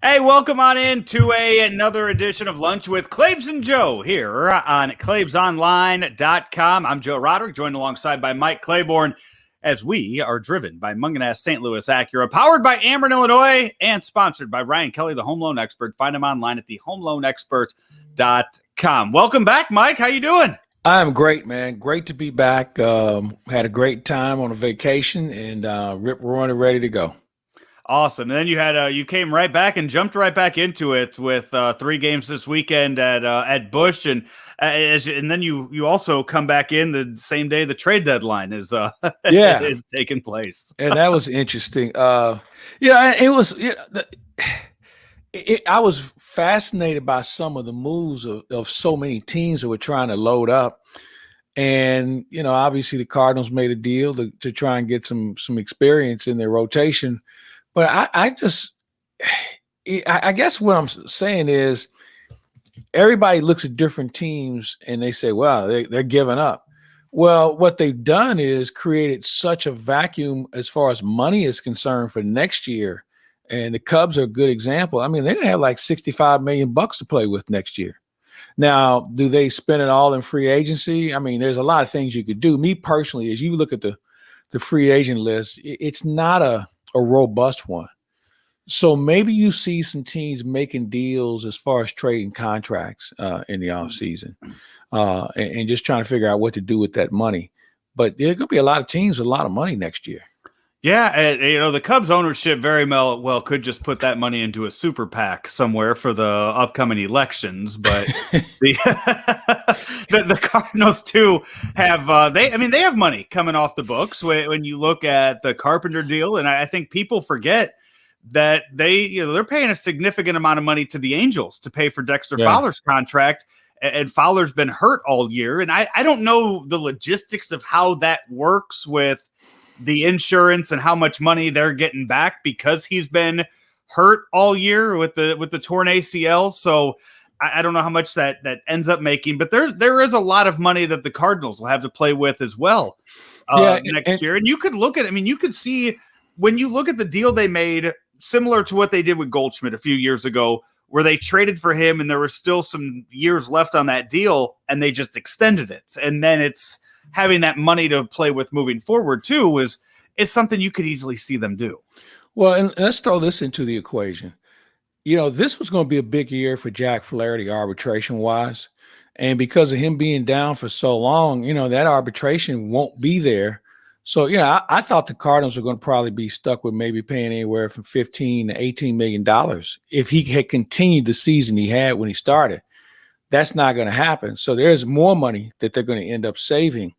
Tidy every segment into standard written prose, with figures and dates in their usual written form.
Hey, welcome on in to another edition of Lunch with Claibs and Joe here on claibsonline.com. I'm Joe Roderick, joined alongside by Mike Claiborne as we are driven by Munganess St. Louis Acura, powered by Ameren, Illinois, and sponsored by Ryan Kelly, the home loan expert. Find him online at thehomeloanexpert.com. Welcome back, Mike. How you doing? I'm great, man. Great to be back. Had a great time on a vacation and rip roaring and ready to go. Awesome. And then you came right back and jumped right back into it with 3 games this weekend at Busch, and then you also come back in the same day the trade deadline is is taking place. And that was interesting. It was. I was fascinated by some of the moves of so many teams that were trying to load up, and obviously the Cardinals made a deal to try and get some experience in their rotation. But I guess what I'm saying is everybody looks at different teams and they say, well, they're giving up. Well, what they've done is created such a vacuum as far as money is concerned for next year. And the Cubs are a good example. I mean, they're going to have like $65 million to play with next year. Now, do they spend it all in free agency? I mean, there's a lot of things you could do. Me personally, as you look at the free agent list, it's not a robust one. So maybe you see some teams making deals as far as trading contracts in the offseason and just trying to figure out what to do with that money. But there are going to be a lot of teams with a lot of money next year. Yeah, the Cubs ownership very well could just put that money into a super PAC somewhere for the upcoming elections, but the Cardinals too have they have money coming off the books when you look at the Carpenter deal, and I think people forget that they're paying a significant amount of money to the Angels to pay for Dexter Fowler's contract, and Fowler's been hurt all year, and I don't know the logistics of how that works with the insurance and how much money they're getting back because he's been hurt all year with the torn ACL. So I don't know how much that ends up making, but there is a lot of money that the Cardinals will have to play with as well next year. And you could look at, you could see when you look at the deal they made, similar to what they did with Goldschmidt a few years ago, where they traded for him and there were still some years left on that deal and they just extended it. And then it's having that money to play with moving forward too is something you could easily see them do. Well, and let's throw this into the equation. This was going to be a big year for Jack Flaherty arbitration wise. And because of him being down for so long, that arbitration won't be there. So, I thought the Cardinals were going to probably be stuck with maybe paying anywhere from $15 to $18 million if he had continued the season he had when he started. That's not going to happen. So there's more money that they're going to end up saving.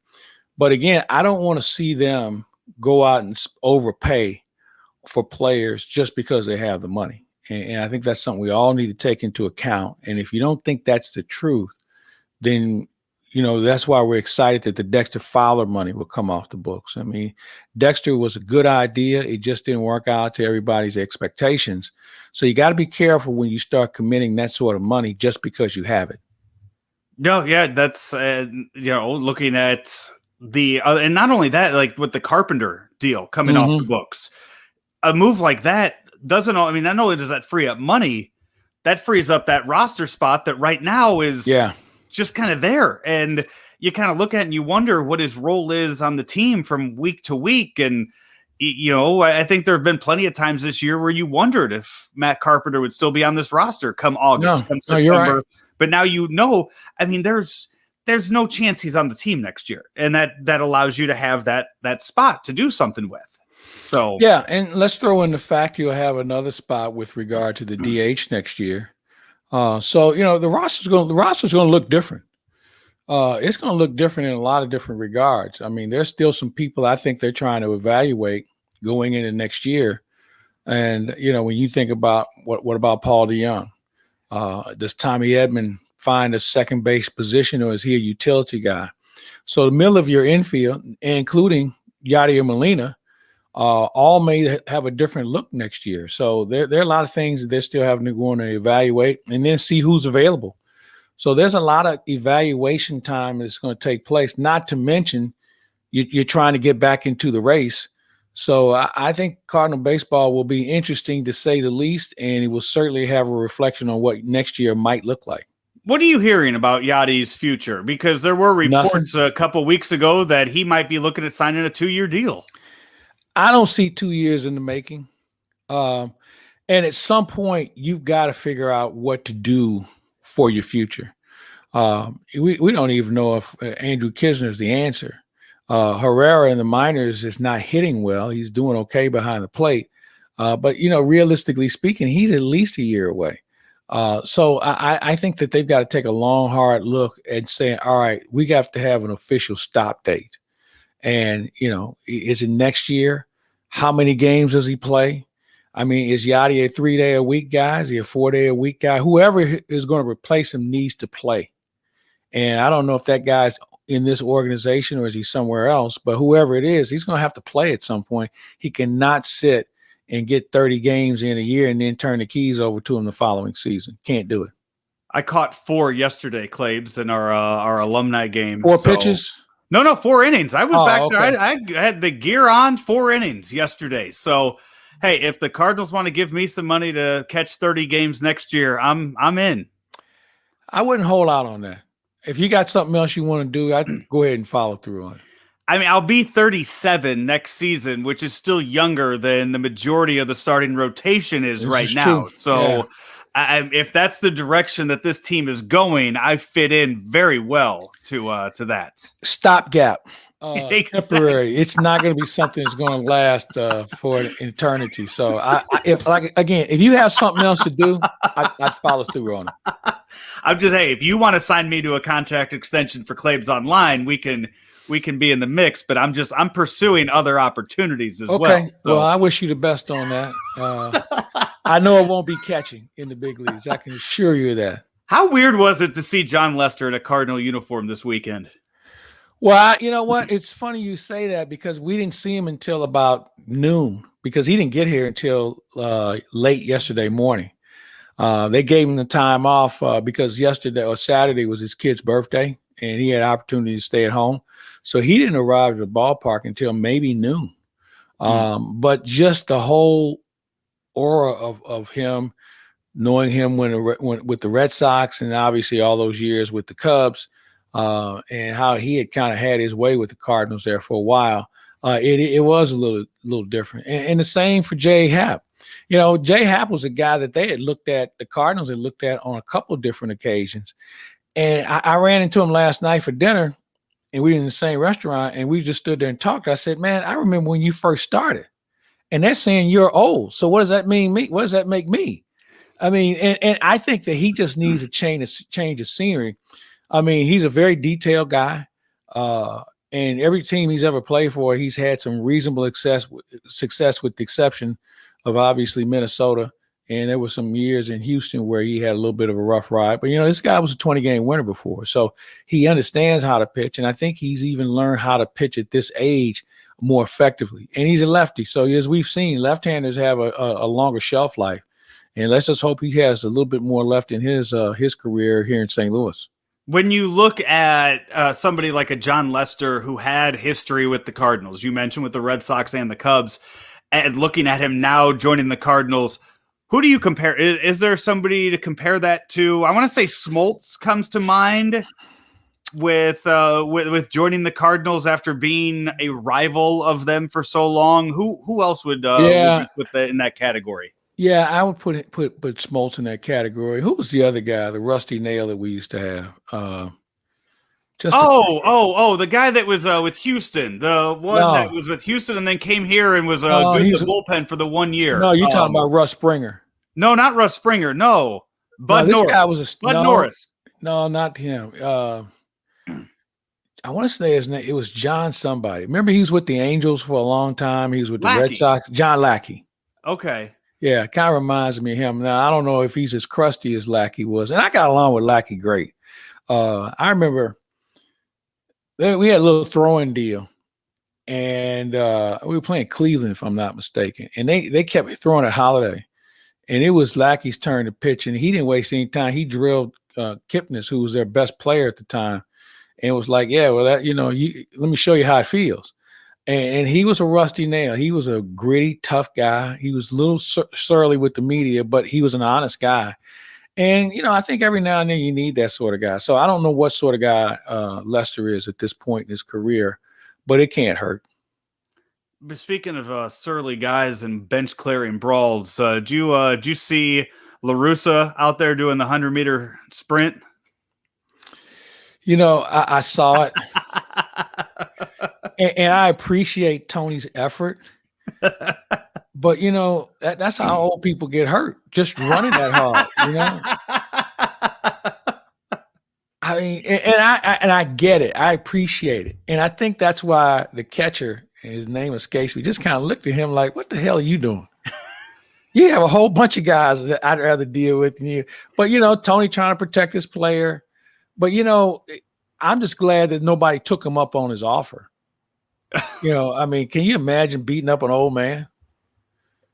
But again, I don't want to see them go out and overpay for players just because they have the money. And I think that's something we all need to take into account. And if you don't think that's the truth, then, that's why we're excited that the Dexter Fowler money will come off the books. I mean, Dexter was a good idea. It just didn't work out to everybody's expectations. So you got to be careful when you start committing that sort of money just because you have it. No, yeah, that's, looking at and not only that, like with the Carpenter deal coming off the books, a move like that doesn't, not only does that free up money, that frees up that roster spot that right now is just kind of there. And you kind of look at it and you wonder what his role is on the team from week to week. And, I think there have been plenty of times this year where you wondered if Matt Carpenter would still be on this roster come August, come September. You're right. But now, there's no chance he's on the team next year. And that allows you to have that spot to do something with. So, yeah. And let's throw in the fact you'll have another spot with regard to the DH next year. The roster's going to look different. It's going to look different in a lot of different regards. There's still some people I think they're trying to evaluate going into next year. And, when you think about what about Paul DeYoung? Does Tommy Edman find a second base position, or is he a utility guy? So the middle of your infield, including Yadier Molina, all may have a different look next year. So there are a lot of things that they're still having to go in and evaluate and then see who's available. So there's a lot of evaluation time that's going to take place, not to mention you're trying to get back into the race. So I think Cardinal baseball will be interesting to say the least, and it will certainly have a reflection on what next year might look like. What are you hearing about Yachty's future? Because there were Nothing. reports a couple weeks ago that he might be looking at signing a 2-year deal. I don't see 2 years in the making. Um, and at some point, you've got to figure out what to do for your future. We don't even know if Andrew Kisner is the answer. Herrera in the minors is not hitting well. He's doing okay behind the plate. But, realistically speaking, he's at least a year away. So I think that they've got to take a long, hard look and say, all right, we have to have an official stop date. And, is it next year? How many games does he play? I mean, is Yachty a 3-day-a-week guy? Is he a 4-day-a-week guy? Whoever is going to replace him needs to play. And I don't know if that guy's in this organization or is he somewhere else, but whoever it is, he's going to have to play at some point. He cannot sit and get 30 games in a year and then turn the keys over to him the following season. Can't do it. I caught 4 yesterday, Claibs, in our alumni game. 4 pitches? No, 4 innings. I was back okay. there. I had the gear on 4 innings yesterday. So, hey, if the Cardinals want to give me some money to catch 30 games next year, I'm in. I wouldn't hold out on that. If you got something else you want to do, I'd go ahead and follow through on it. I mean, I'll be 37 next season, which is still younger than the majority of the starting rotation is right now. So if that's the direction that this team is going, I fit in very well to that. Stopgap. Exactly. Temporary. It's not going to be something that's going to last for an eternity. So if you have something else to do, I'd follow through on it. I'm just, hey, if you want to sign me to a contract extension for Claibs Online, we can be in the mix, but I'm pursuing other opportunities as well. Okay. So. Well, I wish you the best on that. I know it won't be catching in the big leagues. I can assure you of that. How weird was it to see John Lester in a Cardinal uniform this weekend? Well, you know what? It's funny you say that because we didn't see him until about noon because he didn't get here until late yesterday morning. They gave him the time off because yesterday or Saturday was his kid's birthday and he had opportunity to stay at home. So he didn't arrive at the ballpark until maybe noon. But just the whole aura of him, knowing him when with the Red Sox and obviously all those years with the Cubs, and how he had kind of had his way with the Cardinals there for a while, it was a little different. And the same for Jay Happ. Jay Happ was a guy that the Cardinals had looked at on a couple of different occasions. And I ran into him last night for dinner, and we were in the same restaurant, and we just stood there and talked. I said, man, I remember when you first started. And they're saying you're old. So what does that mean? What does that make me? I mean, and I think that he just needs a change of scenery. I mean, he's a very detailed guy. And every team he's ever played for, he's had some reasonable success with the exception of obviously Minnesota. And there were some years in Houston where he had a little bit of a rough ride. But, this guy was a 20-game winner before. So he understands how to pitch. And I think he's even learned how to pitch at this age more effectively. And he's a lefty. So as we've seen, left-handers have a longer shelf life. And let's just hope he has a little bit more left in his career here in St. Louis. When you look at somebody like a John Lester who had history with the Cardinals, you mentioned with the Red Sox and the Cubs, and looking at him now joining the Cardinals, who do you compare? Is there somebody to compare that to? I want to say Smoltz comes to mind with joining the Cardinals after being a rival of them for so long. Who else would you put in that category? Yeah, I would put Smoltz in that category. Who was the other guy, the rusty nail that we used to have? The guy that was with Houston, the one that was with Houston and then came here and was good in the bullpen for the 1 year. No, you're talking about Russ Springer. No, not Russ Springer. No, Bud Norris. This guy was Bud Norris. No, not him. I want to say his name. It was John somebody. Remember, he was with the Angels for a long time. He was with the Red Sox. John Lackey. Okay. Yeah, kind of reminds me of him. Now, I don't know if he's as crusty as Lackey was. And I got along with Lackey great. I remember we had a little throwing deal. And we were playing Cleveland, if I'm not mistaken. And they kept throwing at Holiday. And it was Lackey's turn to pitch. And he didn't waste any time. He drilled Kipnis, who was their best player at the time. And it was like, yeah, well, let me show you how it feels. and he was a rusty nail. He was a gritty, tough guy. He was a little surly with the media, but he was an honest guy. And, I think every now and then you need that sort of guy. So I don't know what sort of guy Lester is at this point in his career, but it can't hurt. But speaking of surly guys and bench clearing brawls, did you see La Russa out there doing the 100-meter sprint? I saw it, and I appreciate Tony's effort. But that's how old people get hurt, just running that hard. I mean, and I get it, I appreciate it, and I think that's why the catcher, his name escapes me, just kind of looked at him like, "What the hell are you doing?" You have a whole bunch of guys that I'd rather deal with than you. But Tony trying to protect his player. But I'm just glad that nobody took him up on his offer. I mean, can you imagine beating up an old man?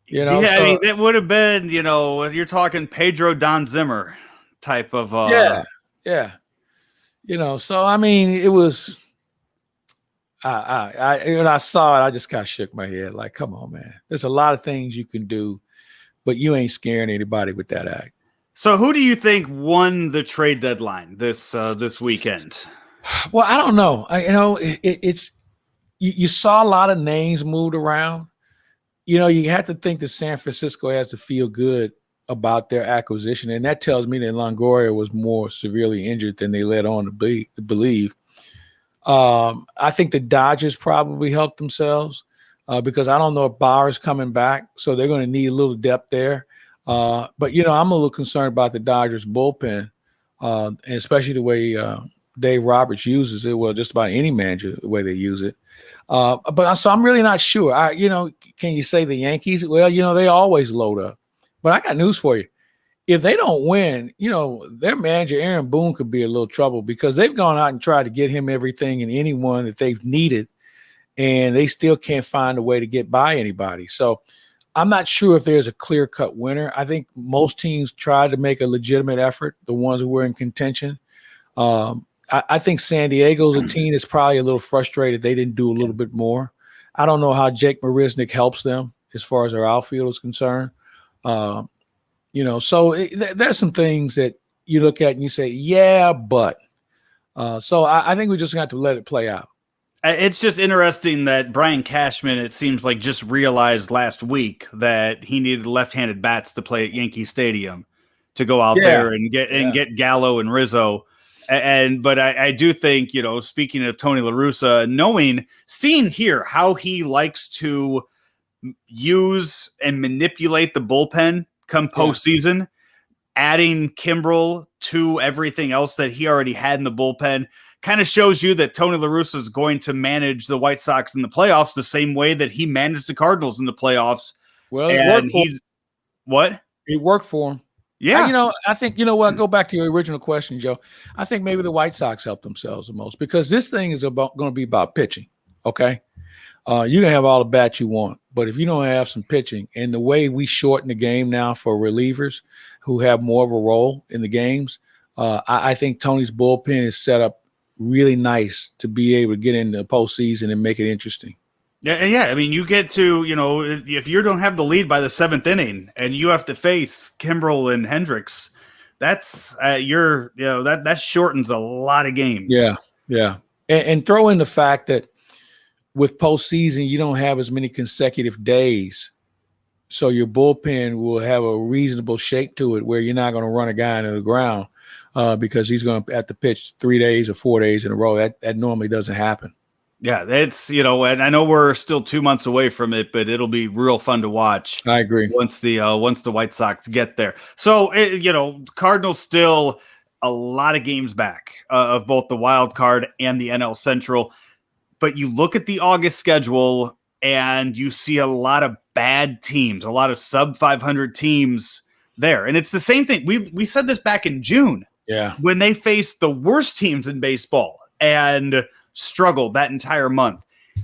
I mean, it would have been, you're talking Pedro Don Zimmer type of yeah. So I mean, it was when I saw it, I just kind of shook my head like, come on, man. There's a lot of things you can do, but you ain't scaring anybody with that act. So who do you think won the trade deadline this weekend? Well, I don't know. It's you saw a lot of names moved around. You have to think that San Francisco has to feel good about their acquisition, and that tells me that Longoria was more severely injured than they led on to believe. I think the Dodgers probably helped themselves because I don't know if Bauer's coming back, so they're going to need a little depth there. But I'm a little concerned about the Dodgers bullpen, and especially the way Dave Roberts uses it. Well, just about any manager, the way they use it. So I'm really not sure. Can you say the Yankees? Well, they always load up. But I got news for you. If they don't win, their manager, Aaron Boone, could be a little trouble because they've gone out and tried to get him everything and anyone that they've needed, and they still can't find a way to get by anybody. So I'm not sure if there's a clear-cut winner. I think most teams tried to make a legitimate effort, the ones who were in contention. I think San Diego's a team that's probably a little frustrated they didn't do a little bit more. I don't know how Jake Marisnick helps them as far as their outfield is concerned. So there's some things that you look at and you say, yeah, but. So I think we just got to let it play out. It's just interesting that Brian Cashman, it seems like, just realized last week that he needed left-handed bats to play at Yankee Stadium to go out there and get Gallo and Rizzo. But I do think, speaking of Tony La Russa, seeing here how he likes to use and manipulate the bullpen come postseason, adding Kimbrel to everything else that he already had in the bullpen, kind of shows you that Tony La Russa is going to manage the White Sox in the playoffs the same way that he managed the Cardinals in the playoffs. Well, it worked for him. What? It worked for him. Yeah. I think, go back to your original question, Joe. I think maybe the White Sox helped themselves the most because this thing is going to be about pitching. Okay. You can have all the bats you want, but if you don't have some pitching, and the way we shorten the game now for relievers who have more of a role in the games, I think Tony's bullpen is set up really nice to be able to get into the postseason and make it interesting. Yeah. I mean, you get to, if you don't have the lead by the 7th inning and you have to face Kimbrel and Hendricks, that's that shortens a lot of games. Yeah. And throw in the fact that with postseason, you don't have as many consecutive days. So your bullpen will have a reasonable shape to it where you're not going to run a guy into the ground because he's going to have to pitch 3 days or 4 days in a row. That normally doesn't happen. Yeah, that's, and I know we're still 2 months away from it, but it'll be real fun to watch. I agree. Once the White Sox get there. So, Cardinals still a lot of games back of both the wild card and the NL Central. But you look at the August schedule and you see a lot of bad teams, a lot of sub 500 teams there. And it's the same thing. We said this back in June. Yeah. When they faced the worst teams in baseball and struggled that entire month.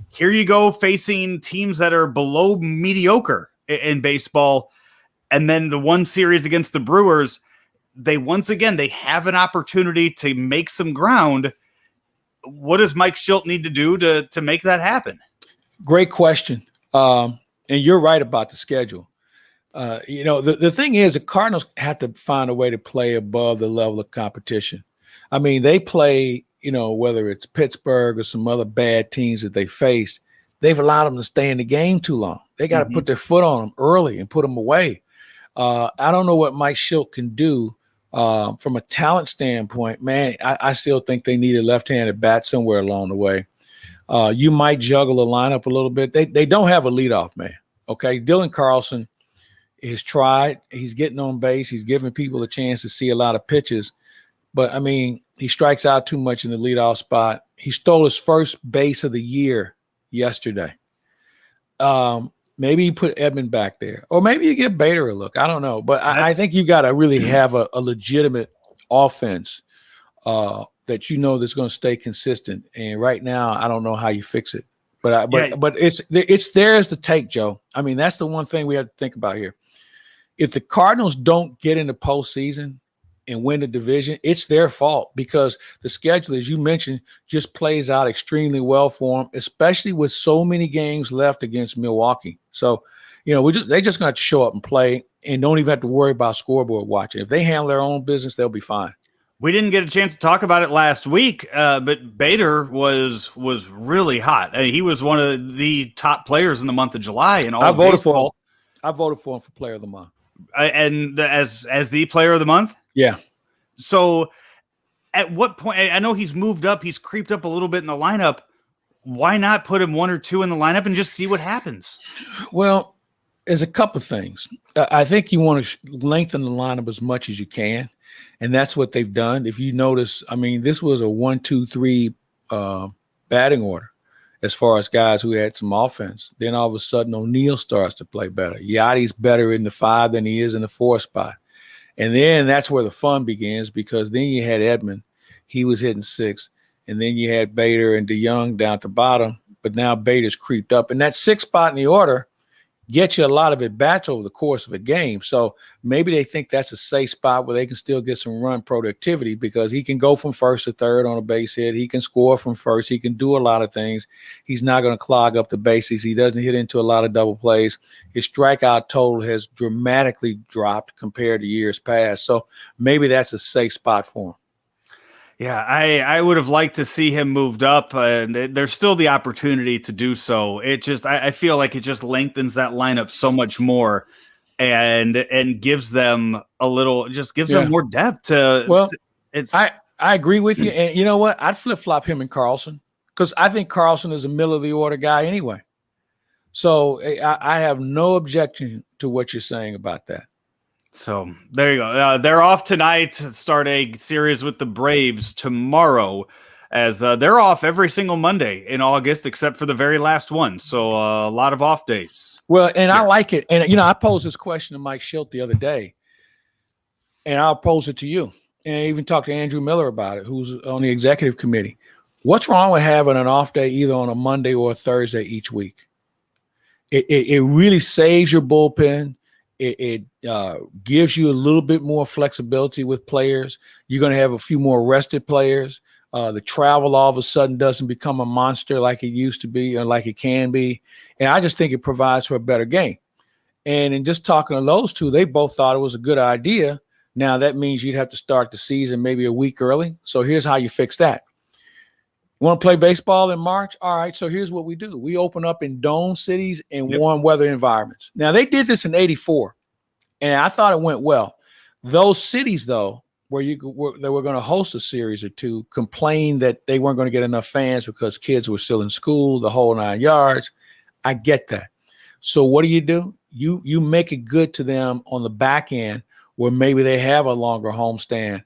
Here you go facing teams that are below mediocre in baseball. And then the one series against the Brewers, they have an opportunity to make some ground. What does Mike Schilt need to do to make that happen? Great question. And you're right about the schedule. The thing is, the Cardinals have to find a way to play above the level of competition. I mean, they play, whether it's Pittsburgh or some other bad teams that they faced, they've allowed them to stay in the game too long. They got to put their foot on them early and put them away. I don't know what Mike Schilt can do from a talent standpoint. Man, I still think they need a left-handed bat somewhere along the way. You might juggle the lineup a little bit. They don't have a leadoff man. Okay, Dylan Carlson has tried. He's getting on base. He's giving people a chance to see a lot of pitches. But, I mean, he strikes out too much in the leadoff spot. He stole his first base of the year yesterday. Maybe you put Edman back there. Or maybe you give Bader a look. I don't know. But I think you got to really have a legitimate offense that that's going to stay consistent. And right now, I don't know how you fix it. But it's theirs to take, Joe. I mean, that's the one thing we have to think about here. If the Cardinals don't get in the postseason and win the division, it's their fault because the schedule, as you mentioned, just plays out extremely well for them, especially with so many games left against Milwaukee. So, they just going to have to show up and play and don't even have to worry about scoreboard watching. If they handle their own business, they'll be fine. We didn't get a chance to talk about it last week, but Bader was really hot. I mean, he was one of the top players in the month of July. And I voted for him. I voted for him for Player of the Month. And as the Player of the Month? Yeah. So at what point, I know he's moved up, he's creeped up a little bit in the lineup. Why not put him 1 or 2 in the lineup and just see what happens? Well, there's a couple of things. I think you want to lengthen the lineup as much as you can. And that's what they've done. If you notice, I mean, this was a 1, 2, 3 batting order as far as guys who had some offense. Then all of a sudden, O'Neal starts to play better. Yachty's better in the 5 than he is in the 4 spot. And then that's where the fun begins because then you had Edman. He was hitting 6. And then you had Bader and DeYoung down at the bottom. But now Bader's creeped up. And that 6th spot in the order get you a lot of at-bats over the course of a game. So maybe they think that's a safe spot where they can still get some run productivity because he can go from first to third on a base hit. He can score from first. He can do a lot of things. He's not going to clog up the bases. He doesn't hit into a lot of double plays. His strikeout total has dramatically dropped compared to years past. So maybe that's a safe spot for him. Yeah, I would have liked to see him moved up, and there's still the opportunity to do so. I feel like it just lengthens that lineup so much more, and gives them them more depth. I agree with you, and you know what? I'd flip flop him and Carlson because I think Carlson is a middle of the order guy anyway. So I have no objection to what you're saying about that. So there you go. They're off tonight to start a series with the Braves tomorrow as they're off every single Monday in August except for the very last one. So a lot of off dates. Well, and I like it. And, I posed this question to Mike Schilt the other day, and I'll pose it to you. And I even talked to Andrew Miller about it, who's on the executive committee. What's wrong with having an off day either on a Monday or a Thursday each week? It really saves your bullpen. It gives you a little bit more flexibility with players. You're going to have a few more rested players. The travel all of a sudden doesn't become a monster like it used to be or like it can be. And I just think it provides for a better game. And in just talking to those two, they both thought it was a good idea. Now, that means you'd have to start the season maybe a week early. So here's how you fix that. You want to play baseball in March? All right, so here's what we do. We open up in dome cities and warm weather environments. Now, they did this in '84, and I thought it went well. Those cities, though, where they were going to host a series or two, complained that they weren't going to get enough fans because kids were still in school, the whole 9 yards. I get that. So what do? You make it good to them on the back end where maybe they have a longer homestand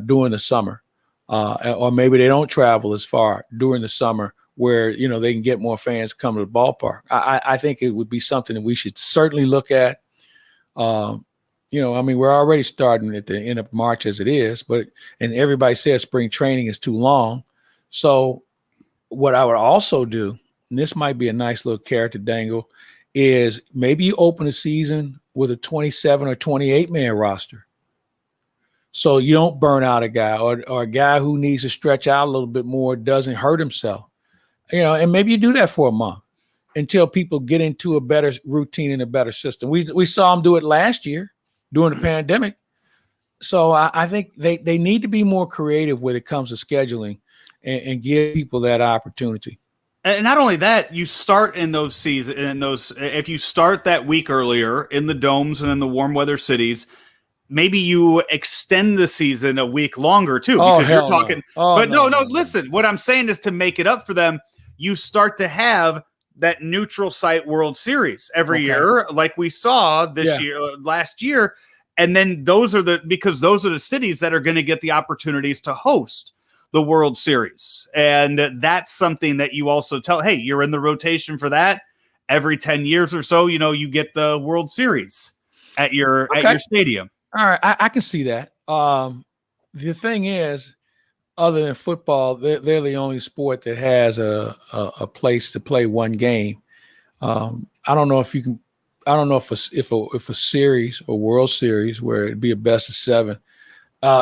during the summer. Or maybe they don't travel as far during the summer where, they can get more fans come to the ballpark. I think it would be something that we should certainly look at. We're already starting at the end of March as it is, and everybody says spring training is too long. So what I would also do, and this might be a nice little carrot to dangle, is maybe you open the season with a 27 or 28 man roster. So you don't burn out a guy or a guy who needs to stretch out a little bit more, doesn't hurt himself, and maybe you do that for a month. until people get into a better routine and a better system. We saw them do it last year during the pandemic. So I think they need to be more creative when it comes to scheduling and give people that opportunity. And not only that, you start in those seasons, if you start that week earlier in the domes and in the warm weather cities, maybe you extend the season a week longer too, because you're talking. No. But no, listen, what I'm saying is to make it up for them, you start to have that neutral site World Series every year, like we saw last year. And then those are the cities that are going to get the opportunities to host the World Series. And that's something that you also tell, hey, you're in the rotation for that. Every 10 years or so, you get the World Series at your stadium. All right, I can see that. The thing is, other than football, they're the only sport that has a place to play one game. I don't know if you can. I don't know if a series or World Series where it'd be a best of 7.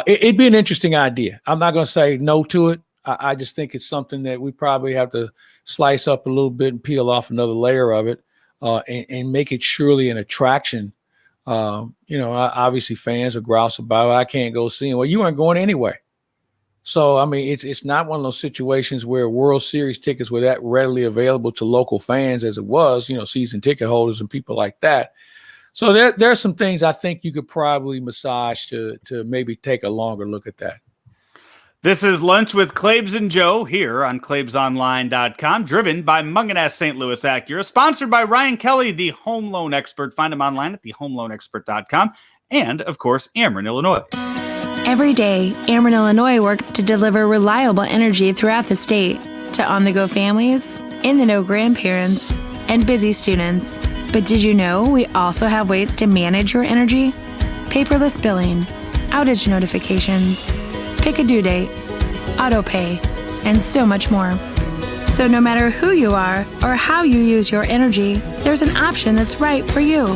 It'd be an interesting idea. I'm not going to say no to it. I just think it's something that we probably have to slice up a little bit and peel off another layer of it, and make it truly an attraction. Obviously fans will grouse about it. I can't go see him. Well, you weren't going anyway. So, I mean, it's not one of those situations where World Series tickets were that readily available to local fans as it was, season ticket holders and people like that. So there's some things I think you could probably massage to maybe take a longer look at that. This is Lunch with Claibs and Joe here on ClaibsOnline.com, driven by Munganess St. Louis Acura, sponsored by Ryan Kelly, the home loan expert. Find him online at thehomeloanexpert.com, and, of course, Ameren, Illinois. Every day, Ameren, Illinois works to deliver reliable energy throughout the state to on-the-go families, in-the-know grandparents, and busy students. But did you know we also have ways to manage your energy? Paperless billing, outage notifications, pick a due date, auto pay, and so much more. So no matter who you are or how you use your energy, there's an option that's right for you.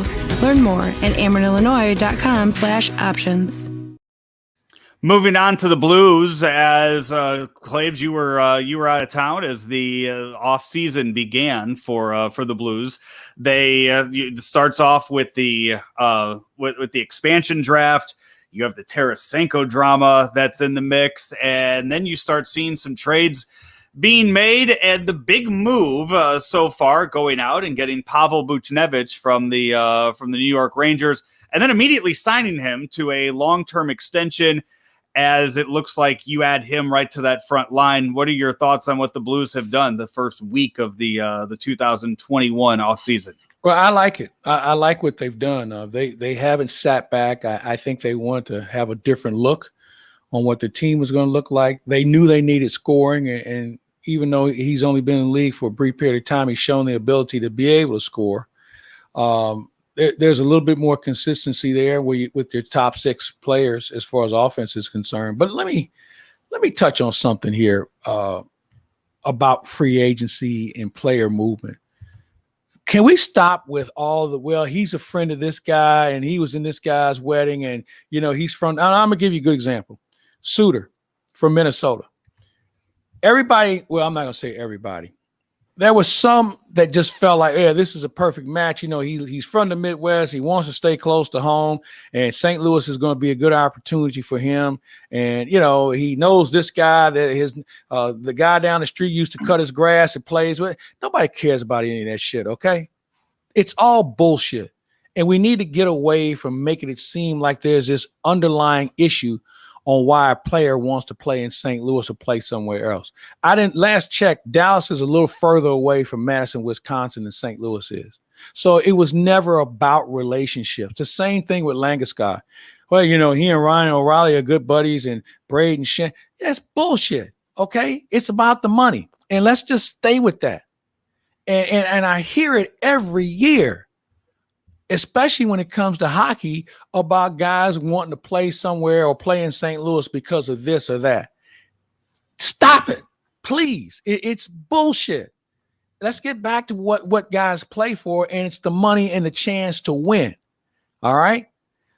Learn more at amerenillinois.com/options. Moving on to the Blues, as Claibs, you were out of town as the off season began for the Blues. It starts off with the expansion draft. You have the Tarasenko drama that's in the mix, and then you start seeing some trades being made. And the big move so far, going out and getting Pavel Buchnevich from the New York Rangers, and then immediately signing him to a long-term extension. As it looks like you add him right to that front line. What are your thoughts on what the Blues have done the first week of the 2021 offseason? Well, I like it. I like what they've done. They haven't sat back. I think they want to have a different look on what the team was going to look like. They knew they needed scoring, and even though he's only been in the league for a brief period of time, he's shown the ability to be able to score. There's a little bit more consistency there with your top 6 players as far as offense is concerned. But let me touch on something here about free agency and player movement. Can we stop with he's a friend of this guy and he was in this guy's wedding and, he's from – I'm going to give you a good example. Suter from Minnesota. Everybody – well, I'm not going to say everybody. There was some that just felt like, yeah, this is a perfect match. He's from the Midwest. He wants to stay close to home, and St. Louis is going to be a good opportunity for him. And, he knows this guy that the guy down the street used to cut his grass and plays with. Nobody cares about any of that shit, okay? It's all bullshit. And we need to get away from making it seem like there's this underlying issue on why a player wants to play in St. Louis or play somewhere else. Last check, Dallas is a little further away from Madison, Wisconsin than St. Louis is. So it was never about relationships. The same thing with Landeskog. Well, he and Ryan O'Reilly are good buddies and Braden Shen. That's bullshit, okay? It's about the money. And let's just stay with that. And I hear it every year, especially when it comes to hockey, about guys wanting to play somewhere or play in St. Louis because of this or that. Stop it, please. It's bullshit. Let's get back to what guys play for, and it's the money and the chance to win. All right?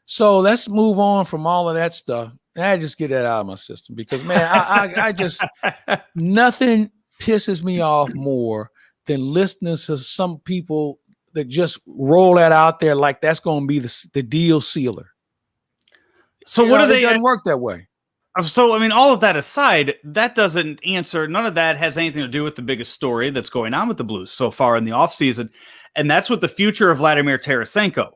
So let's move on from all of that stuff. I just get that out of my system because, man, I just – nothing pisses me off more than listening to some people that just roll that out there like that's going to be the deal sealer. So what do It they? doesn't work that way. So, I mean, all of that aside, that doesn't answer. None of that has anything to do with the biggest story that's going on with the Blues so far in the offseason. And that's what the future of Vladimir Tarasenko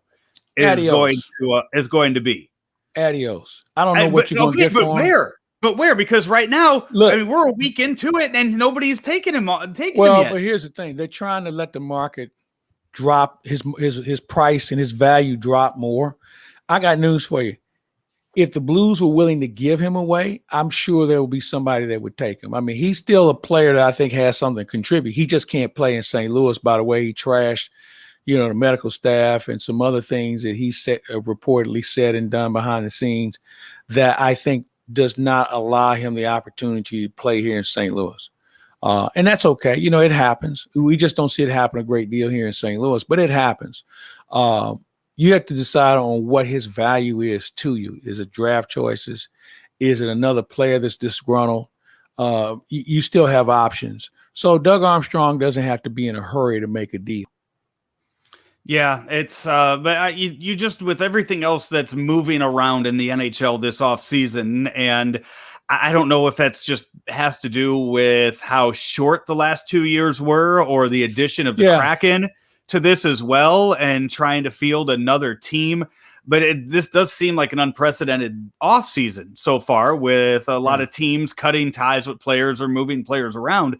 is going to be. Adios. I don't know what you're going to get for him. But where? Because right now, look, I mean, we're a week into it, and nobody's taking him yet. But here's the thing: they're trying to let the market drop his price and his value drop more. I got news for you. If the Blues were willing to give him away, I'm sure there will be somebody that would take him. I mean, he's still a player that I think has something to contribute. He just can't play in St. Louis by the way he trashed, the medical staff and some other things that he reportedly said and done behind the scenes that I think does not allow him the opportunity to play here in St. Louis. And that's okay. It happens. We just don't see it happen a great deal here in St. Louis, but it happens. You have to decide on what his value is to you. Is it draft choices? Is it another player that's disgruntled? You still have options. So Doug Armstrong doesn't have to be in a hurry to make a deal. Yeah, it's but you just with everything else that's moving around in the NHL this offseason, and I don't know if that's just has to do with how short the last 2 years were or the addition of the Kraken to this as well and trying to field another team. But this does seem like an unprecedented offseason so far with a lot of teams cutting ties with players or moving players around.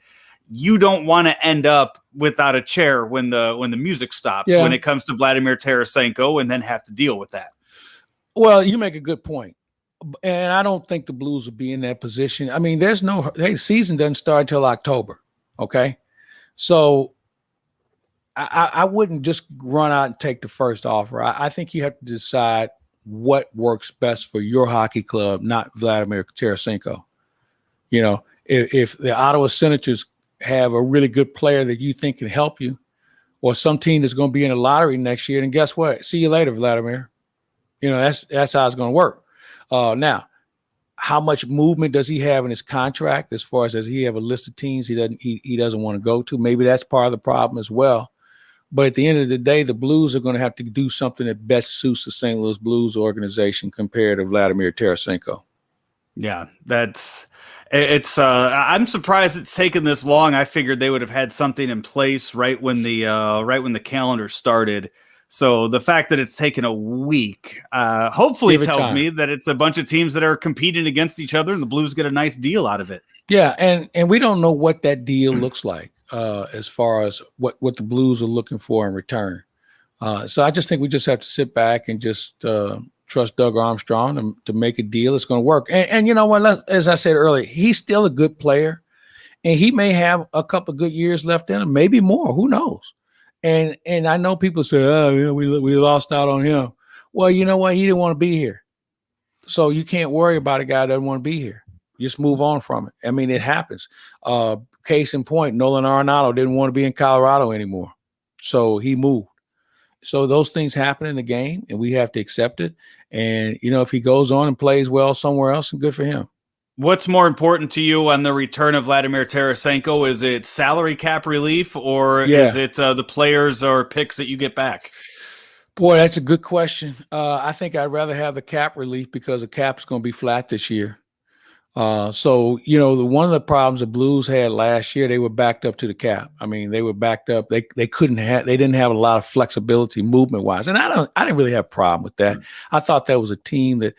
You don't want to end up without a chair when the music stops when it comes to Vladimir Tarasenko and then have to deal with that. Well, you make a good point. And I don't think the Blues will be in that position. I mean, season doesn't start until October. Okay. So I wouldn't just run out and take the first offer. I think you have to decide what works best for your hockey club, not Vladimir Tarasenko. If the Ottawa Senators have a really good player that you think can help you, or some team that's going to be in the lottery next year, then guess what? See you later, Vladimir. That's how it's going to work. Now, how much movement does he have in his contract as far as does he have a list of teams he doesn't want to go to? Maybe that's part of the problem as well. But at the end of the day, the Blues are going to have to do something that best suits the St. Louis Blues organization compared to Vladimir Tarasenko. Yeah, I'm surprised it's taken this long. I figured they would have had something in place right when the calendar started. So the fact that it's taken a week, hopefully tells me that it's a bunch of teams that are competing against each other and the Blues get a nice deal out of it. Yeah, and we don't know what that deal looks like as far as what the Blues are looking for in return. So I just think we just have to sit back and just trust Doug Armstrong to make a deal. It's going to work. And you know what? As I said earlier, he's still a good player, and he may have a couple of good years left in him, maybe more. Who knows? And I know people say, we lost out on him. Well, you know what? He didn't want to be here. So you can't worry about a guy that doesn't want to be here. Just move on from it. I mean, it happens. Case in point, Nolan Arenado didn't want to be in Colorado anymore. So he moved. So those things happen in the game, and we have to accept it. And, if he goes on and plays well somewhere else, good for him. What's more important to you on the return of Vladimir Tarasenko? Is it salary cap relief or is it the players or picks that you get back? Boy, that's a good question. I think I'd rather have the cap relief because the cap's going to be flat this year. So one of the problems the Blues had last year, they were backed up to the cap. I mean, they were backed up. They didn't have a lot of flexibility movement wise. And I didn't really have a problem with that. I thought that was a team that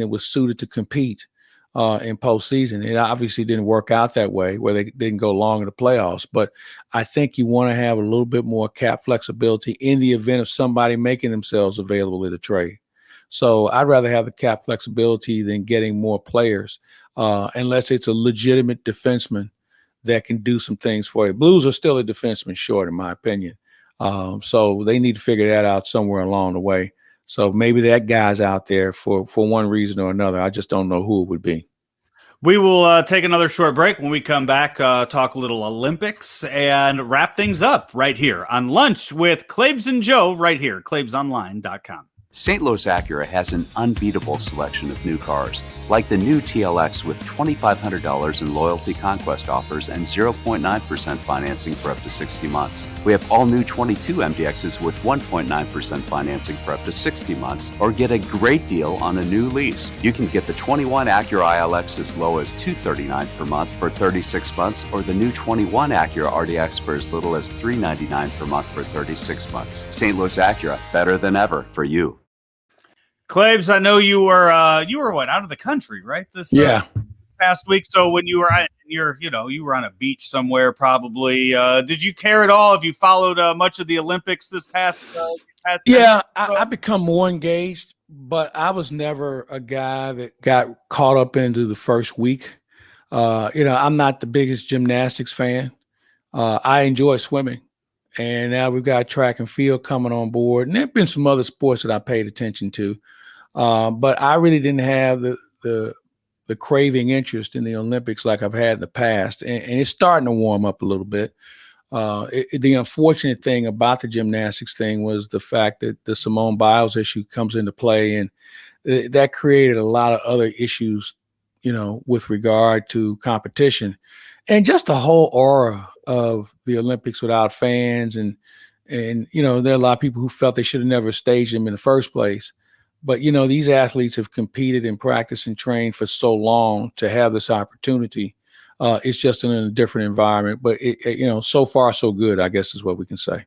was suited to compete in postseason. It obviously didn't work out that way where they didn't go long in the playoffs, but I think you want to have a little bit more cap flexibility in the event of somebody making themselves available at a trade. So I'd rather have the cap flexibility than getting more players, unless it's a legitimate defenseman that can do some things for you. Blues are still a defenseman short, in my opinion. So they need to figure that out somewhere along the way. So maybe that guy's out there for one reason or another. I just don't know who it would be. We will take another short break. When we come back, talk a little Olympics and wrap things up right here on Lunch with Claibs and Joe right here, claibsonline.com. St. Louis Acura has an unbeatable selection of new cars, like the new TLX with $2,500 in loyalty conquest offers and 0.9% financing for up to 60 months. We have all new 22 MDXs with 1.9% financing for up to 60 months, or get a great deal on a new lease. You can get the 21 Acura ILX as low as $239 per month for 36 months, or the new 21 Acura RDX for as little as $399 per month for 36 months. St. Louis Acura, better than ever for you. Claibs, I know you were what, out of the country, right? This past week. So when you were you were on a beach somewhere, probably. Did you care at all? Have you followed much of the Olympics this past? Yeah, I become more engaged, but I was never a guy that got caught up into the first week. I'm not the biggest gymnastics fan. I enjoy swimming, and now we've got track and field coming on board, and there've been some other sports that I paid attention to. But I really didn't have the craving interest in the Olympics like I've had in the past, and it's starting to warm up a little bit. The unfortunate thing about the gymnastics thing was the fact that the Simone Biles issue comes into play, and that created a lot of other issues, with regard to competition and just the whole aura of the Olympics without fans. And there are a lot of people who felt they should have never staged them in the first place. But, these athletes have competed and practiced and trained for so long to have this opportunity. It's just in a different environment. But, so far, so good, I guess is what we can say.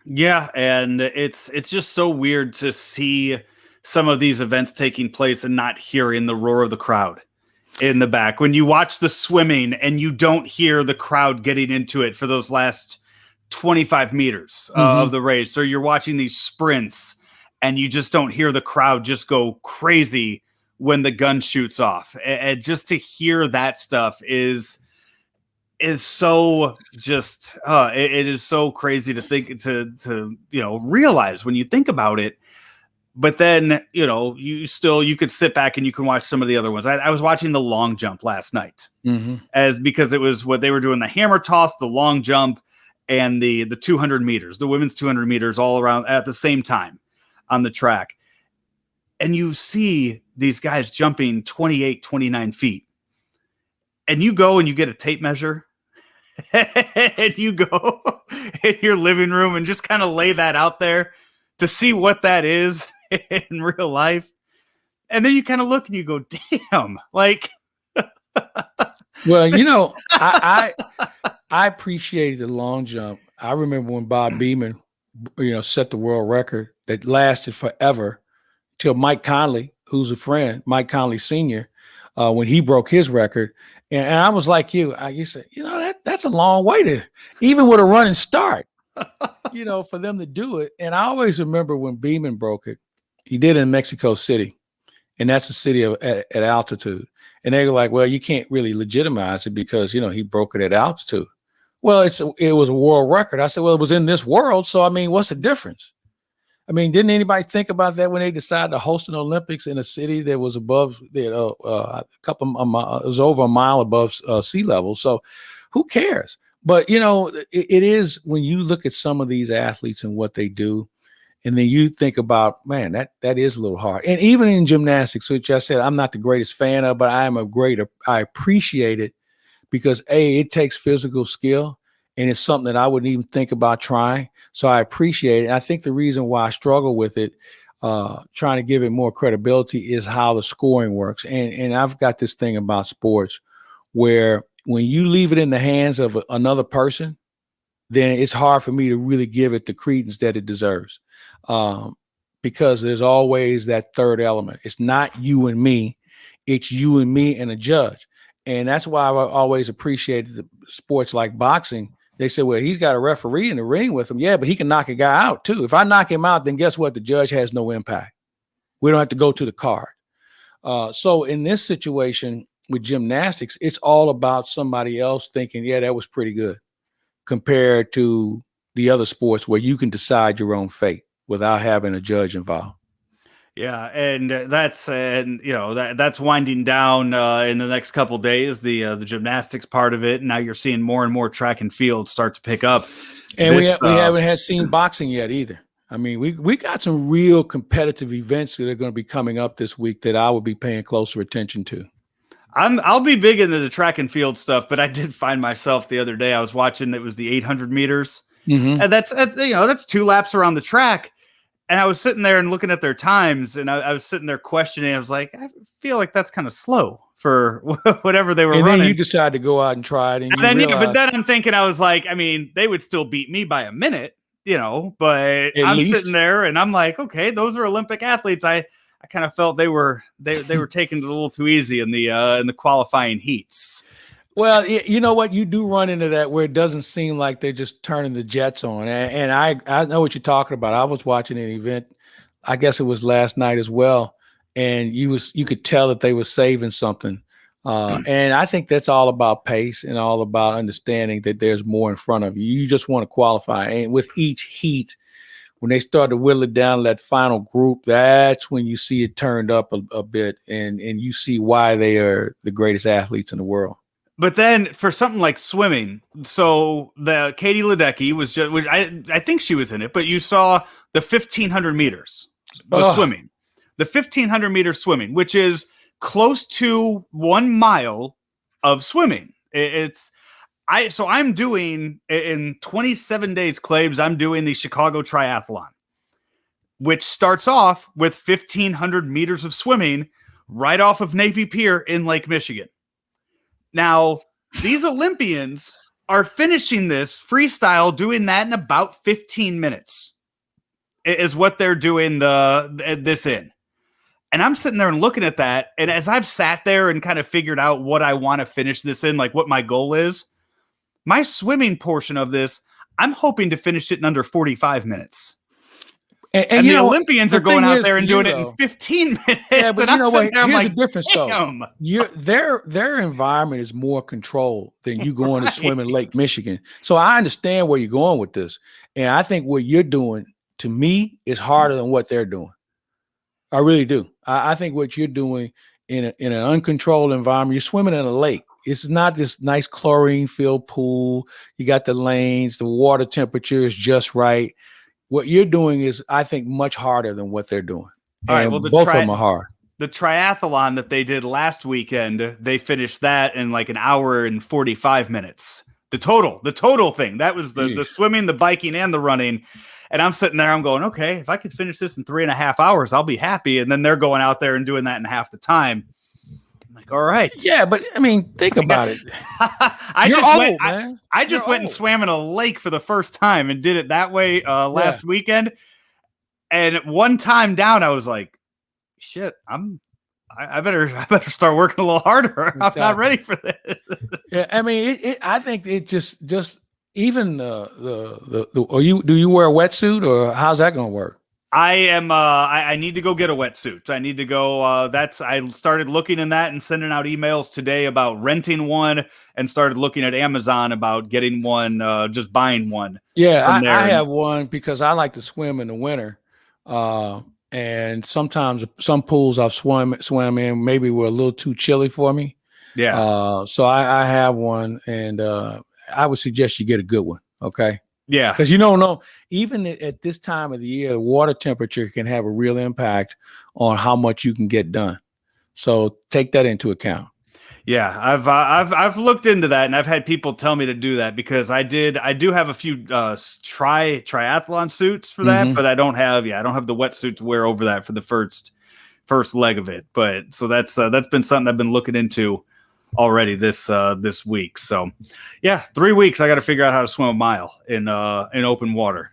Yeah, and it's just so weird to see some of these events taking place and not hearing the roar of the crowd in the back. When you watch the swimming and you don't hear the crowd getting into it for those last 25 meters of the race, or you're watching these sprints and you just don't hear the crowd just go crazy when the gun shoots off. And just to hear that stuff is so just it is so crazy to think to realize when you think about it. But then you could sit back and you can watch some of the other ones. I was watching the long jump last night because it was what they were doing: the hammer toss, the long jump, and the 200 meters, the women's 200 meters, all around at the same time on the track. And you see these guys jumping 28, 29 feet. And you go and you get a tape measure and you go in your living room and just kind of lay that out there to see what that is in real life. And then you kind of look and you go, damn, like. Well, I appreciated the long jump. I remember when Bob Beamon, set the world record that lasted forever till Mike Conley, who's a friend, Mike Conley Sr., when he broke his record. And I was like you said, that's a long way to, even with a running start, for them to do it. And I always remember when Beamon broke it, he did it in Mexico City. And that's a city at altitude. And they were like, well, you can't really legitimize it because, he broke it at altitude. Well, it was a world record. I said, well, it was in this world. So, what's the difference? Didn't anybody think about that when they decided to host an Olympics in a city that was above, it was over a mile above sea level. So who cares? But, it is when you look at some of these athletes and what they do, and then you think about, man, that is a little hard. And even in gymnastics, which I said I'm not the greatest fan of, but I appreciate it because it takes physical skill, and it's something that I wouldn't even think about trying. So I appreciate it. And I think the reason why I struggle with it, trying to give it more credibility, is how the scoring works. And I've got this thing about sports where when you leave it in the hands of another person, then it's hard for me to really give it the credence that it deserves. Because there's always that third element. It's not you and me. It's you and me and a judge. And that's why I always appreciated the sports like boxing. They said, well, he's got a referee in the ring with him. Yeah, but he can knock a guy out too. If I knock him out, then guess what? The judge has no impact. We don't have to go to the card. So in this situation with gymnastics, it's all about somebody else thinking, yeah, that was pretty good, compared to the other sports where you can decide your own fate without having a judge involved. Yeah, and that's winding down in the next couple days, the gymnastics part of it. Now you're seeing more and more track and field start to pick up. And we haven't seen boxing yet either. I mean, we got some real competitive events that are going to be coming up this week that I will be paying closer attention to. I'll be big into the track and field stuff, but I did find myself the other day. I was watching, it was the 800 meters, and that's 2 laps around the track. And I was sitting there and looking at their times, and I was sitting there questioning. I was like, I feel like that's kind of slow for whatever they were running. And then you decide to go out and try it, but then I'm thinking, I was like, I mean, they would still beat me by a minute, but I'm sitting there and I'm like, okay, those are Olympic athletes. I kind of felt they were taking it a little too easy in the qualifying heats. Well, you know what? You do run into that where it doesn't seem like they're just turning the jets on. And I know what you're talking about. I was watching an event, I guess it was last night as well, and you could tell that they were saving something. And I think that's all about pace and all about understanding that there's more in front of you. You just want to qualify. And with each heat, when they start to whittle it down to that final group, that's when you see it turned up a bit, and you see why they are the greatest athletes in the world. But then for something like swimming, so the Katie Ledecky was just, I think she was in it, but you saw the 1,500 meters swimming, the 1,500 meters swimming, which is close to 1 mile of swimming. So I'm doing in 27 days, Claibs, I'm doing the Chicago Triathlon, which starts off with 1,500 meters of swimming right off of Navy Pier in Lake Michigan. Now, these Olympians are finishing this freestyle, doing that in about 15 minutes is what they're doing this in. And I'm sitting there and looking at that. And as I've sat there and kind of figured out what I want to finish this in, like what my goal is, my swimming portion of this, I'm hoping to finish it in under 45 minutes. And the Olympians are going out there and doing it in 15 minutes. Yeah, but you know what? Here's the difference, damn. though. Their environment is more controlled than you going to swim in Lake Michigan. So I understand where you're going with this. And I think what you're doing, to me, is harder than what they're doing. I really do. I think what you're doing in an uncontrolled environment, you're swimming in a lake. It's not this nice chlorine-filled pool. You got the lanes. The water temperature is just right. What you're doing is, I think, much harder than what they're doing. All right, well, both of them are hard. The triathlon that they did last weekend, they finished that in like an hour and 45 minutes. The total thing. That was the swimming, the biking, and the running. And I'm sitting there, I'm going, okay, if I could finish this in 3.5 hours, I'll be happy. And then they're going out there and doing that in half the time. I'm like, all right. Yeah, but I mean, think about it. I just went and swam in a lake for the first time and did it that way last weekend. And one time down, I was like, shit, I better start working a little harder. Exactly. I'm not ready for this. Yeah, I mean, I think it just even do you wear a wetsuit, or how's that going to work? I am. I need to go get a wetsuit. I need to go. I started looking in that and sending out emails today about renting one, and started looking at Amazon about getting one. Just buying one. Yeah, I have one because I like to swim in the winter. And sometimes some pools I've swam in maybe were a little too chilly for me. Yeah. So I have one, and I would suggest you get a good one. Okay. Yeah. Because you don't know, even at this time of the year, the water temperature can have a real impact on how much you can get done. So take that into account. Yeah, I've looked into that, and I've had people tell me to do that because I do have a few triathlon suits for that, but I don't have the wetsuit to wear over that for the first leg of it. But so that's been something I've been looking into already this week. So yeah, 3 weeks I got to figure out how to swim a mile in open water.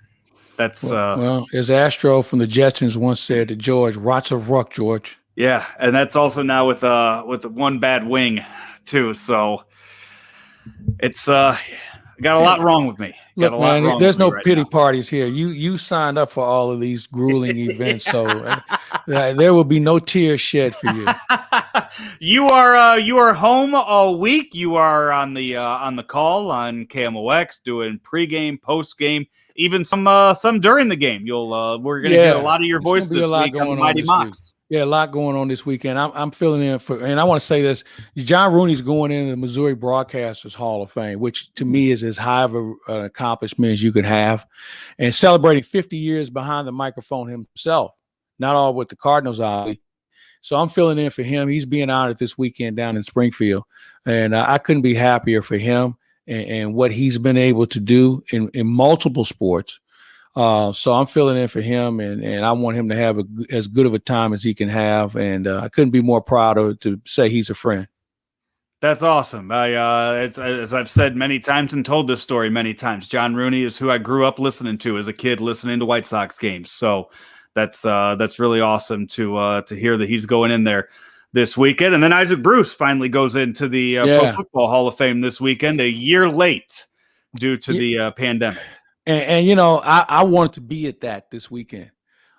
That's well, as Astro from the Jetsons once said to George, "Rots of ruck, George." Yeah, and that's also now with one bad wing too. So it's got a lot wrong with me. Look, man, there's no pity parties here. You signed up for all of these grueling events, so there will be no tears shed for you. You are home all week. You are on the call on KMOX doing pregame, postgame, even some during the game. We're going to hear a lot of your voice this week on the Mighty Mocs. Yeah, a lot going on this weekend. I'm filling in for, and I want to say this: John Rooney's going into the Missouri Broadcasters Hall of Fame, which to me is as high of an accomplishment as you could have, and celebrating 50 years behind the microphone himself. Not all with the Cardinals, obviously. So I'm filling in for him. He's being honored this weekend down in Springfield, and I couldn't be happier for him and what he's been able to do in multiple sports. So I'm filling in for him, and I want him to have as good of a time as he can have. And I couldn't be more proud to say he's a friend. That's awesome. As I've said many times and told this story many times, John Rooney is who I grew up listening to as a kid, listening to White Sox games. So that's really awesome to hear that he's going in there this weekend. And then Isaac Bruce finally goes into the Pro Football Hall of Fame this weekend, a year late due to the pandemic. And I wanted to be at that this weekend.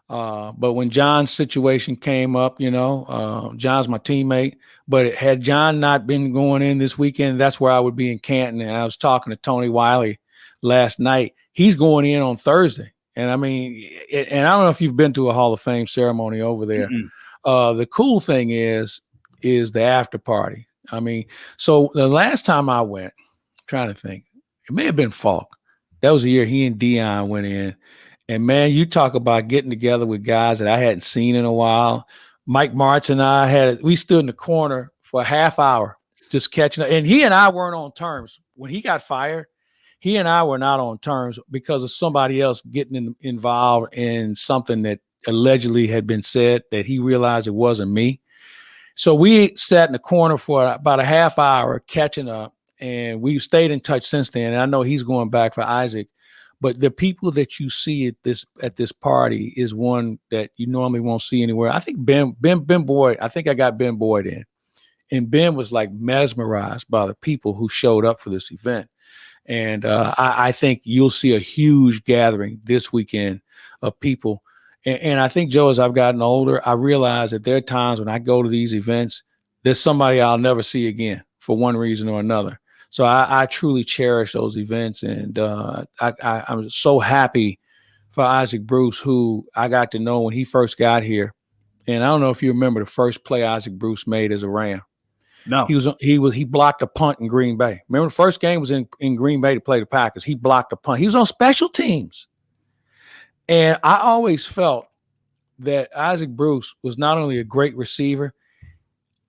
But when John's situation came up, John's my teammate. But had John not been going in this weekend, that's where I would be in Canton. And I was talking to Tony Wiley last night. He's going in on Thursday. And I mean, and I don't know if you've been to a Hall of Fame ceremony over there. Mm-hmm. The cool thing is the after party. I mean, so the last time I went, I'm trying to think, it may have been Falk. That was the year he and Dion went in. And, man, you talk about getting together with guys that I hadn't seen in a while. Mike Martz and I we stood in the corner for a half hour just catching up. And he and I weren't on terms. When he got fired, he and I were not on terms because of somebody else getting involved in something that allegedly had been said that he realized it wasn't me. So we sat in the corner for about a half hour catching up. And we've stayed in touch since then. And I know he's going back for Isaac. But the people that you see at this party is one that you normally won't see anywhere. I think Ben Boyd, I think I got Ben Boyd in. And Ben was like mesmerized by the people who showed up for this event. And I think you'll see a huge gathering this weekend of people. And I think, Joe, as I've gotten older, I realize that there are times when I go to these events, there's somebody I'll never see again for one reason or another. So I truly cherish those events, and I'm so happy for Isaac Bruce, who I got to know when he first got here. And I don't know if you remember the first play Isaac Bruce made as a Ram. No, he blocked a punt in Green Bay. Remember the first game was in Green Bay to play the Packers. He blocked a punt. He was on special teams, and I always felt that Isaac Bruce was not only a great receiver,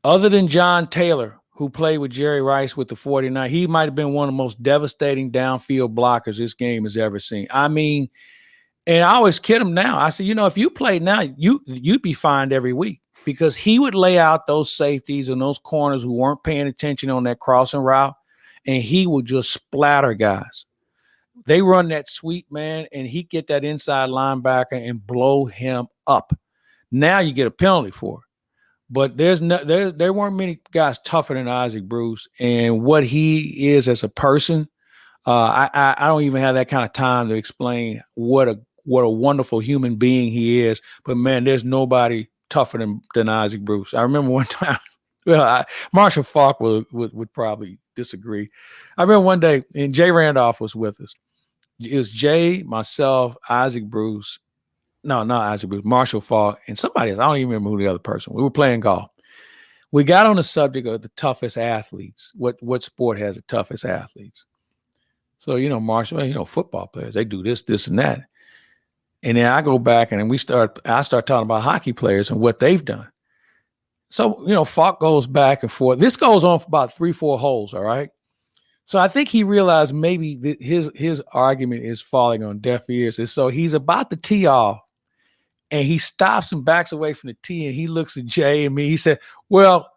other than John Taylor, who played with Jerry Rice with the 49, he might have been one of the most devastating downfield blockers this game has ever seen. I mean, and I always kid him now. I said, if you played now, you'd be fined every week because he would lay out those safeties and those corners who weren't paying attention on that crossing route, and he would just splatter guys. They run that sweep, man, and he get that inside linebacker and blow him up. Now you get a penalty for it. But there weren't many guys tougher than Isaac Bruce, and what he is as a person, I don't even have that kind of time to explain what a wonderful human being he is. But man, there's nobody tougher than Isaac Bruce. I remember one time, Marshall Falk would probably disagree. I remember one day, and Jay Randolph was with us. It was Jay, myself, Isaac Bruce. No, not Isaac Bruce, Marshall Falk, and somebody else. I don't even remember who the other person. We were playing golf. We got on the subject of the toughest athletes. What sport has the toughest athletes? So, Marshall, football players, they do this, and that. And then I go back and I start talking about hockey players and what they've done. So, Falk goes back and forth. This goes on for about 3-4 holes, all right? So I think he realized maybe that his argument is falling on deaf ears. And so he's about to tee off. And he stops and backs away from the tee, and he looks at Jay and me. He said, well,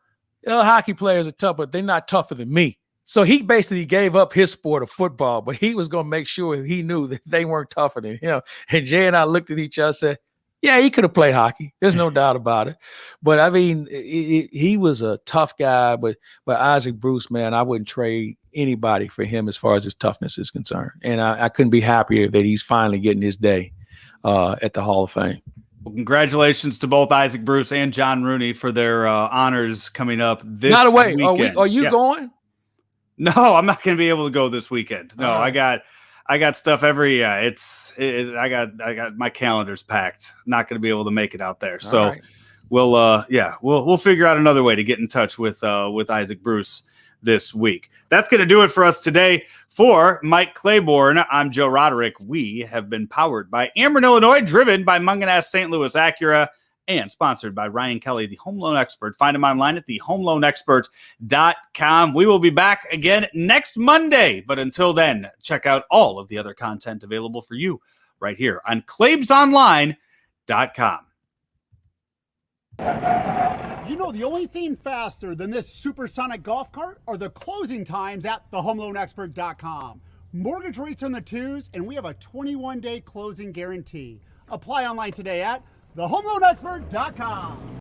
hockey players are tough, but they're not tougher than me. So he basically gave up his sport of football, but he was going to make sure he knew that they weren't tougher than him. And Jay and I looked at each other and said, yeah, he could have played hockey. There's no doubt about it. But, I mean, he was a tough guy. But Isaac Bruce, man, I wouldn't trade anybody for him as far as his toughness is concerned. And I couldn't be happier that he's finally getting his day at the Hall of Fame. Well, congratulations to both Isaac Bruce and John Rooney for their honors coming up this By the way, weekend. Are you going? No, I'm not going to be able to go this weekend. No, right. I got stuff every. I got my calendar's packed. Not going to be able to make it out there. So right. we'll figure out another way to get in touch with Isaac Bruce this week. That's going to do it for us today. For Mike Claiborne, I'm Joe Roderick. We have been powered by Ameren, Illinois, driven by Munganast St. Louis Acura, and sponsored by Ryan Kelly, the home loan expert. Find him online at thehomeloanexpert.com. We will be back again next Monday. But until then, check out all of the other content available for you right here on claibsonline.com. You know, the only thing faster than this supersonic golf cart are the closing times at thehomeloanexpert.com. Mortgage rates on the twos, and we have a 21-day closing guarantee. Apply online today at thehomeloanexpert.com.